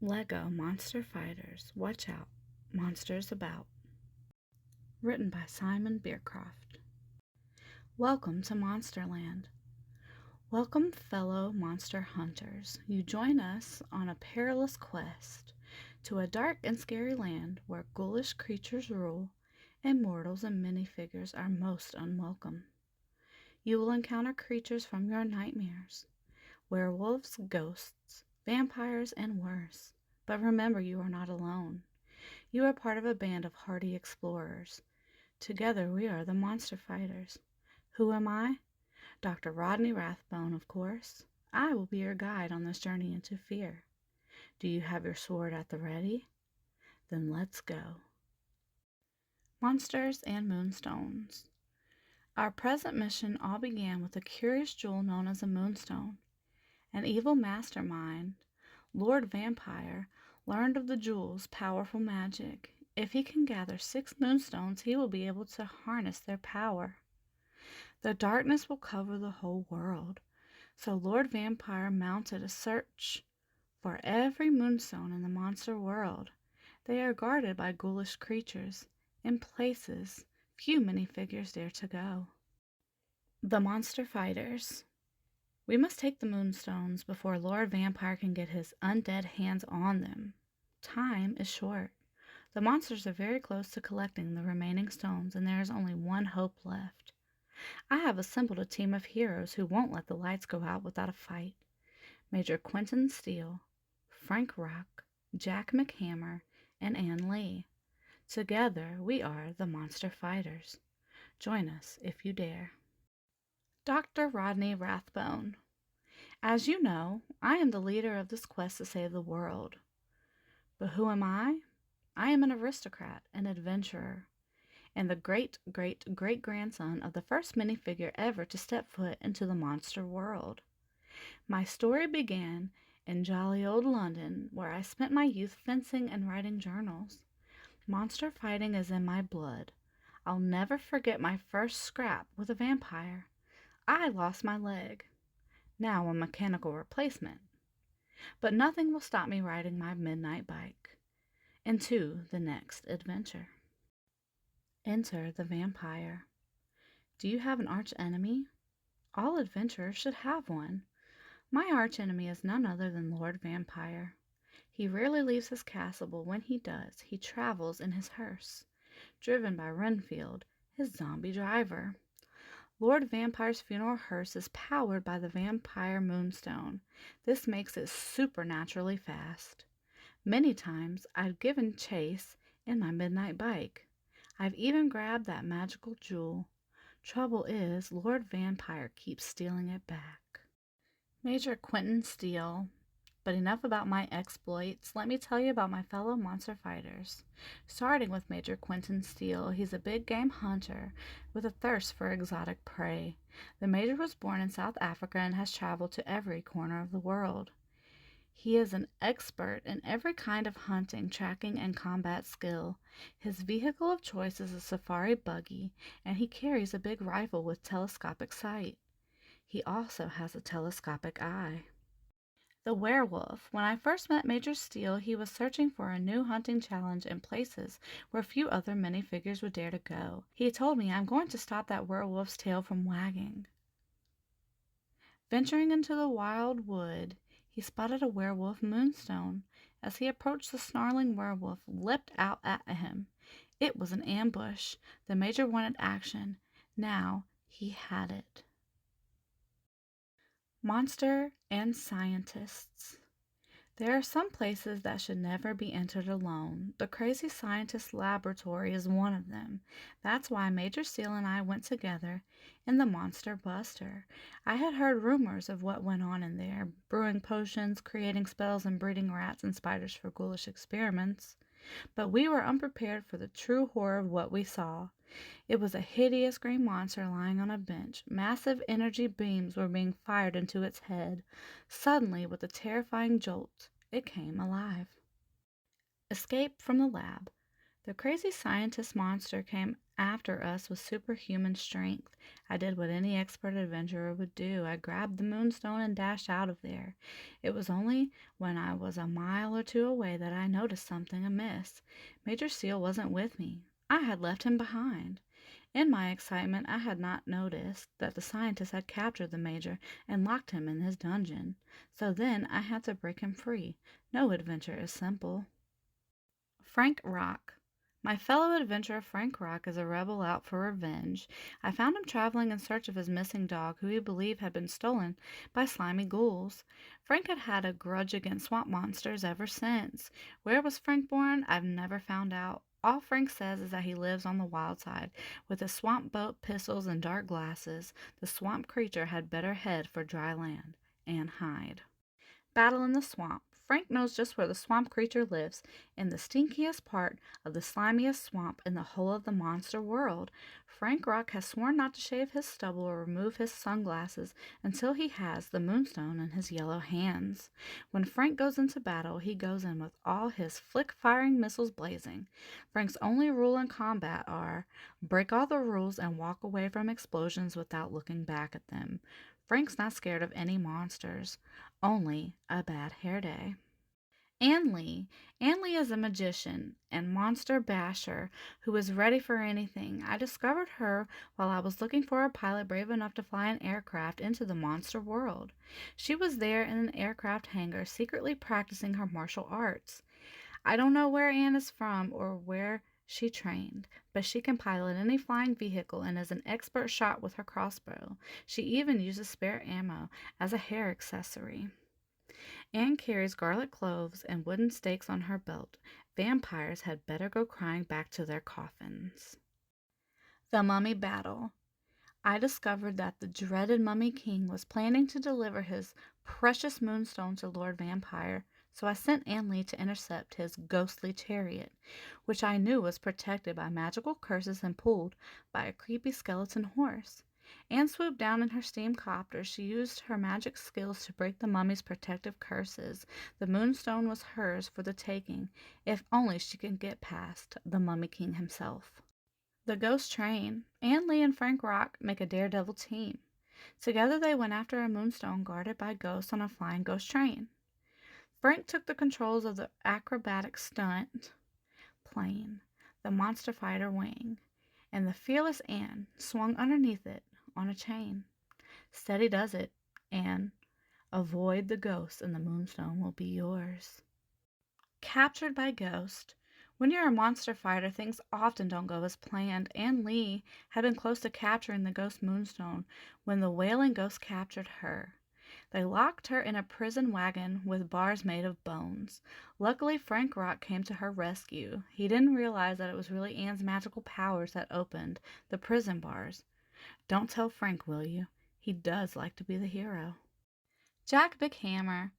Lego Monster Fighters, Watch Out, Monsters About. Written by Simon Beercroft. Welcome to Monsterland. Welcome, fellow monster hunters. You join us on a perilous quest to a dark and scary land where ghoulish creatures rule and mortals and minifigures are most unwelcome. You will encounter creatures from your nightmares, werewolves, ghosts, vampires, and worse. But remember, you are not alone. You are part of a band of hardy explorers. Together we are the Monster Fighters. Who am I? Dr. Rodney Rathbone, of course. I will be your guide on this journey into fear. Do you have your sword at the ready? Then let's go. Monsters and Moonstones. Our present mission all began with a curious jewel known as a moonstone. An evil mastermind, Lord Vampire, learned of the jewel's powerful magic. If he can gather 6 moonstones, he will be able to harness their power. The darkness will cover the whole world, so Lord Vampire mounted a search for every moonstone in the monster world. They are guarded by ghoulish creatures in places few minifigures dare to go. The Monster Fighters. We must take the moonstones before Lord Vampire can get his undead hands on them. Time is short. The monsters are very close to collecting the remaining stones, and there is only one hope left. I have assembled a team of heroes who won't let the lights go out without a fight. Major Quentin Steele, Frank Rock, Jack McHammer, and Ann Lee. Together we are the Monster Fighters. Join us if you dare. Dr. Rodney Rathbone. As you know, I am the leader of this quest to save the world. But who am I? I am an aristocrat, an adventurer, and the great-great-great-grandson of the first minifigure ever to step foot into the monster world. My story began in jolly old London, where I spent my youth fencing and writing journals. Monster fighting is in my blood. I'll never forget my first scrap with a vampire. I lost my leg. Now a mechanical replacement. But nothing will stop me riding my midnight bike into the next adventure. Enter the vampire. Do you have an arch enemy? All adventurers should have one. My arch enemy is none other than Lord Vampire. He rarely leaves his castle, but when he does, he travels in his hearse, driven by Renfield, his zombie driver. Lord Vampire's funeral hearse is powered by the Vampire Moonstone. This makes it supernaturally fast. Many times I've given chase in my midnight bike. I've even grabbed that magical jewel. Trouble is, Lord Vampire keeps stealing it back. Major Quentin Steele. But enough about my exploits. Let me tell you about my fellow monster fighters. Starting with Major Quentin Steele, he's a big game hunter with a thirst for exotic prey. The Major was born in South Africa and has traveled to every corner of the world. He is an expert in every kind of hunting, tracking, and combat skill. His vehicle of choice is a safari buggy, and he carries a big rifle with telescopic sight. He also has a telescopic eye. The werewolf. When I first met Major Steele, he was searching for a new hunting challenge in places where few other minifigures would dare to go. He told me, I'm going to stop that werewolf's tail from wagging. Venturing into the wild wood, he spotted a werewolf moonstone. As he approached, the snarling werewolf leapt out at him. It was an ambush. The Major wanted action. Now he had it. Monster and scientists. There are some places that should never be entered alone. The Crazy Scientist Laboratory is one of them. That's why Major Steele and I went together in the Monster Buster. I had heard rumors of what went on in there, brewing potions, creating spells, and breeding rats and spiders for ghoulish experiments. But we were unprepared for the true horror of what we saw. It was a hideous green monster lying on a bench. Massive energy beams were being fired into its head. Suddenly, with a terrifying jolt, it came alive. Escape from the lab. The crazy scientist monster came after us with superhuman strength. I did what any expert adventurer would do. I grabbed the moonstone and dashed out of there. It was only when I was a mile or two away that I noticed something amiss. Major Seal wasn't with me. I had left him behind. In my excitement, I had not noticed that the scientist had captured the Major and locked him in his dungeon. So then I had to break him free. No adventure is simple. Frank Rock. My fellow adventurer Frank Rock is a rebel out for revenge. I found him traveling in search of his missing dog, who he believed had been stolen by slimy ghouls. Frank had had a grudge against swamp monsters ever since. Where was Frank born? I've never found out. All Frank says is that he lives on the wild side, with his swamp boat, pistols, and dark glasses. The swamp creature had better head for dry land and hide. Battle in the swamp. Frank knows just where the swamp creature lives, in the stinkiest part of the slimiest swamp in the whole of the monster world. Frank Rock has sworn not to shave his stubble or remove his sunglasses until he has the moonstone in his yellow hands. When Frank goes into battle, he goes in with all his flick-firing missiles blazing. Frank's only rule in combat are, break all the rules and walk away from explosions without looking back at them. Frank's not scared of any monsters. Only a bad hair day. Ann Lee. Ann Lee is a magician and monster basher who is ready for anything. I discovered her while I was looking for a pilot brave enough to fly an aircraft into the monster world. She was there in an aircraft hangar secretly practicing her martial arts. I don't know where Ann is from or where she trained, but she can pilot any flying vehicle and is an expert shot with her crossbow. She even uses spare ammo as a hair accessory. Anne carries garlic cloves and wooden stakes on her belt. Vampires had better go crying back to their coffins. The Mummy Battle. I discovered that the dreaded Mummy King was planning to deliver his precious moonstone to Lord Vampire, so I sent Ann Lee to intercept his ghostly chariot, which I knew was protected by magical curses and pulled by a creepy skeleton horse. Anne swooped down in her steam copter. She used her magic skills to break the mummy's protective curses. The moonstone was hers for the taking, if only she could get past the Mummy King himself. The Ghost Train. Ann Lee and Frank Rock make a daredevil team. Together they went after a moonstone guarded by ghosts on a flying ghost train. Frank took the controls of the acrobatic stunt plane, the monster fighter wing, and the fearless Anne swung underneath it on a chain. Steady does it, Anne. Avoid the ghosts and the moonstone will be yours. Captured by Ghost. When you're a monster fighter, things often don't go as planned. Ann Lee had been close to capturing the ghost moonstone when the wailing ghost captured her. They locked her in a prison wagon with bars made of bones. Luckily, Frank Rock came to her rescue. He didn't realize that it was really Anne's magical powers that opened the prison bars. Don't tell Frank, will you? He does like to be the hero. Jack McHammer.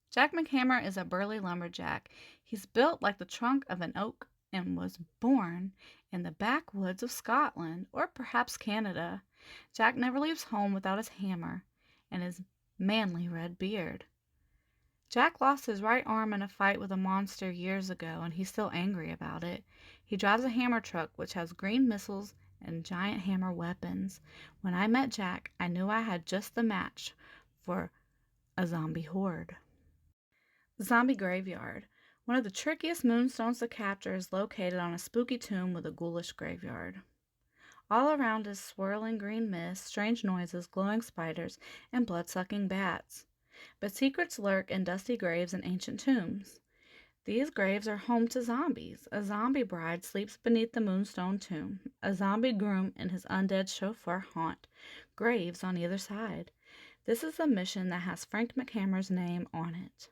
Jack McHammer is a burly lumberjack. He's built like the trunk of an oak and was born in the backwoods of Scotland, or perhaps Canada. Jack never leaves home without his hammer and his manly red beard. Jack lost his right arm in a fight with a monster years ago, and he's still angry about it. He drives a hammer truck which has green missiles and giant hammer weapons. When I met Jack, I knew I had just the match for a zombie horde. The Zombie Graveyard. One of the trickiest moonstones to capture is located on a spooky tomb with a ghoulish graveyard. All around is swirling green mist, strange noises, glowing spiders, and blood-sucking bats. But secrets lurk in dusty graves and ancient tombs. These graves are home to zombies. A zombie bride sleeps beneath the moonstone tomb. A zombie groom and his undead chauffeur haunt graves on either side. This is a mission that has Frank McHammer's name on it.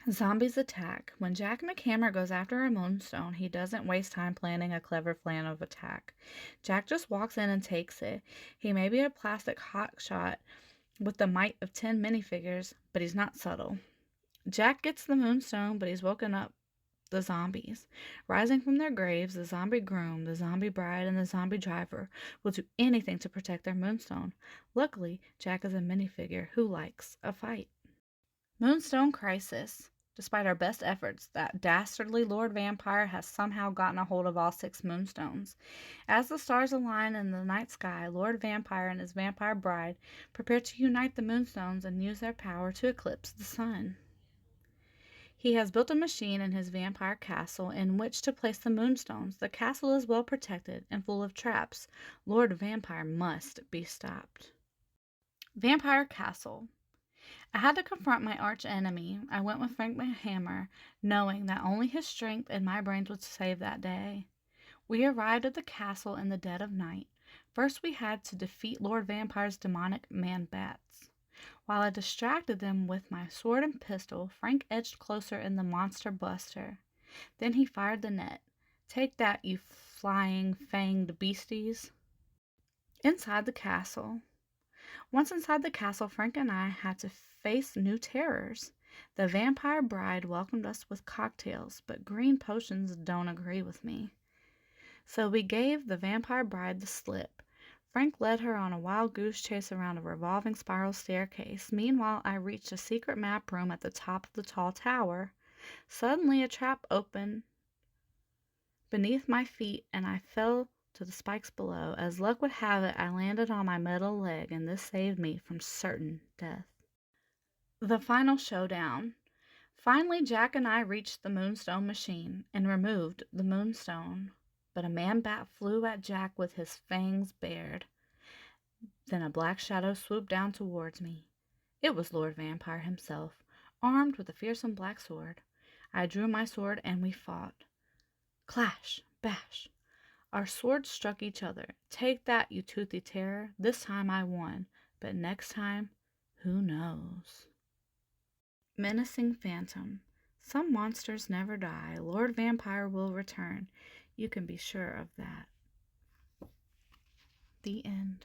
Zombies attack. When Jack McHammer goes after a moonstone, he doesn't waste time planning a clever plan of attack. Jack just walks in and takes it. He may be a plastic hotshot with the might of 10 minifigures, but he's not subtle. Jack gets the moonstone, but he's woken up the zombies. Rising from their graves, the zombie groom, the zombie bride, and the zombie driver will do anything to protect their moonstone. Luckily, Jack is a minifigure who likes a fight. Moonstone Crisis. Despite our best efforts, that dastardly Lord Vampire has somehow gotten a hold of all 6 moonstones. As the stars align in the night sky, Lord Vampire and his vampire bride prepare to unite the moonstones and use their power to eclipse the sun. He has built a machine in his vampire castle in which to place the moonstones. The castle is well protected and full of traps. Lord Vampire must be stopped. Vampire Castle. I had to confront my arch enemy. I went with Frank Hammer, knowing that only his strength and my brains would save that day. We arrived at the castle in the dead of night. First we had to defeat Lord Vampire's demonic man-bats. While I distracted them with my sword and pistol, Frank edged closer in the monster buster. Then he fired the net. Take that, you flying, fanged beasties. Inside the castle. Once inside the castle, Frank and I had to face new terrors. The vampire bride welcomed us with cocktails, but green potions don't agree with me. So we gave the vampire bride the slip. Frank led her on a wild goose chase around a revolving spiral staircase. Meanwhile, I reached a secret map room at the top of the tall tower. Suddenly, a trap opened beneath my feet, and I fell to the spikes below. As luck would have it, I landed on my metal leg, and this saved me from certain death. The final showdown. Finally, Jack and I reached the Moonstone machine and removed the Moonstone. But a man-bat flew at Jack with his fangs bared. Then a black shadow swooped down towards me. It was Lord Vampire himself, armed with a fearsome black sword. I drew my sword, and we fought. Clash! Bash! Our swords struck each other. Take that, you toothy terror. This time I won, but next time, who knows? Menacing Phantom. Some monsters never die. Lord Vampire will return. You can be sure of that. The end.